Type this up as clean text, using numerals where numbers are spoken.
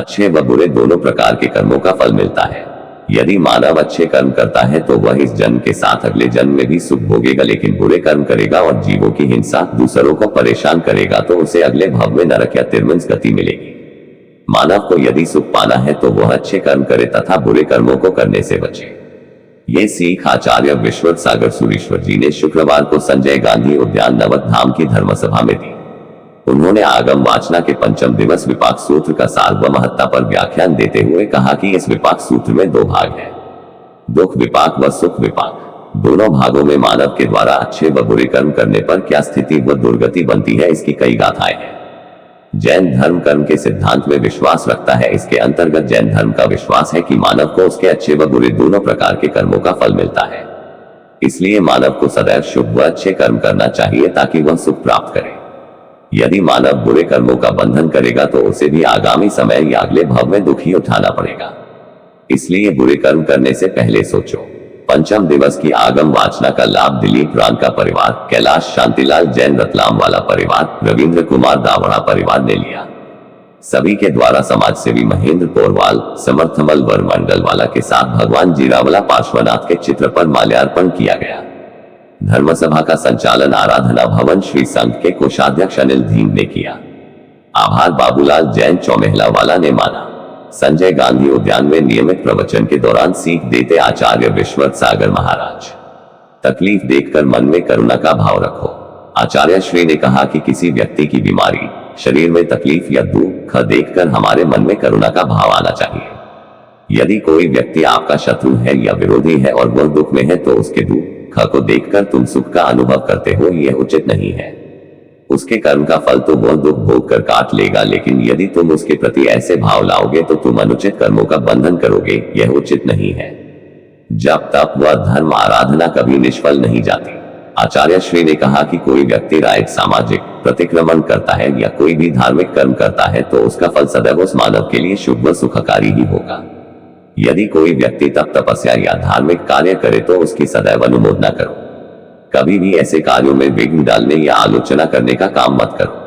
अच्छे व बुरे दोनों प्रकार के कर्मों का फल मिलता है। यदि मानव अच्छे कर्म करता है तो वह इस जन्म के साथ अगले जन्म में भी सुख भोगेगा, लेकिन बुरे कर्म करेगा और जीवों की हिंसा, दूसरों को परेशान करेगा तो उसे अगले भव में नरक या तिर्मंज गति मिलेगी। मानव को यदि सुख पाना है तो वह अच्छे कर्म करे तथा बुरे कर्मों को करने से बचे। ये सीख आचार्य विश्वनाथ सागर सुरेश्वर जी ने शुक्रवार को संजय गांधी उद्यान नवधाम की धर्मसभा में दी। उन्होंने आगम वाचना के पंचम दिवस विपाक सूत्र का सार व महत्ता पर व्याख्यान देते हुए कहा कि इस विपाक सूत्र में दो भाग हैं, दुख विपाक व सुख विपाक। दोनों भागों में मानव के द्वारा अच्छे व बुरे कर्म करने पर क्या स्थिति व दुर्गति बनती है, इसकी कई गाथाएं हैं। जैन धर्म कर्म के सिद्धांत में विश्वास रखता है। इसके अंतर्गत जैन धर्म का विश्वास है कि मानव को उसके अच्छे व बुरे दोनों प्रकार के कर्मों का फल मिलता है। इसलिए मानव को सदैव शुभ व अच्छे कर्म करना चाहिए ताकि वह सुख प्राप्त करे। यदि मानव बुरे कर्मों का बंधन करेगा तो उसे भी आगामी समय या अगले भव में दुख ही उठाना पड़ेगा। इसलिए बुरे कर्म करने से पहले सोचो। पंचम दिवस की आगम वाचना का लाभ दिलीप राम का परिवार, कैलाश शांतिलाल जैन रतलाम वाला परिवार, रविंद्र कुमार दावड़ा परिवार ने लिया। सभी के द्वारा समाज सेवी महेंद्र पोरवाल, समर्थमल वर मंडल वाला के साथ भगवान जीरावला पार्श्वनाथ के चित्र पर माल्यार्पण किया गया। धर्मसभा का संचालन आराधना भवन श्री संघ के कोषाध्यक्ष अनिल धीम ने किया। आभार बाबूलाल जैन चौमेहला वाला ने माना। संजय गांधी उद्यान में नियमित प्रवचन के दौरान सीख देते आचार्य विश्वनाथ सागर महाराज, तकलीफ देखकर मन में करुणा का भाव रखो। आचार्य श्री ने कहा कि किसी व्यक्ति की बीमारी, शरीर में तकलीफ या दुख देखकर हमारे मन में करुणा का भाव आना चाहिए। यदि कोई व्यक्ति आपका शत्रु है या विरोधी है और वह दुख में है तो उसके दुख को देखकर तुम सुख का अनुभव करते हो, यह उचित नहीं है। उसके कर्म का फल तो वह दुख भोग कर काट लेगा, लेकिन यदि तुम उसके प्रति ऐसे भाव लाओगे तो तुम अनुचित कर्मों का बंधन करोगे, यह उचित नहीं है। जब तप व धर्म आराधना कभी निष्फल नहीं जाती। आचार्य श्री ने कहा कि कोई व्यक्ति राइट सामाजिक प्रतिक्रमण करता है या कोई भी धार्मिक कर्म करता है तो उसका फल सदैव उस मानव के लिए शुभ व सुखकारी ही होगा। यदि कोई व्यक्ति तप तपस्या या धार्मिक कार्य करे तो उसकी सदैव अनुमोदना करो। कभी भी ऐसे कार्यों में विघ्न डालने या आलोचना करने का काम मत करो।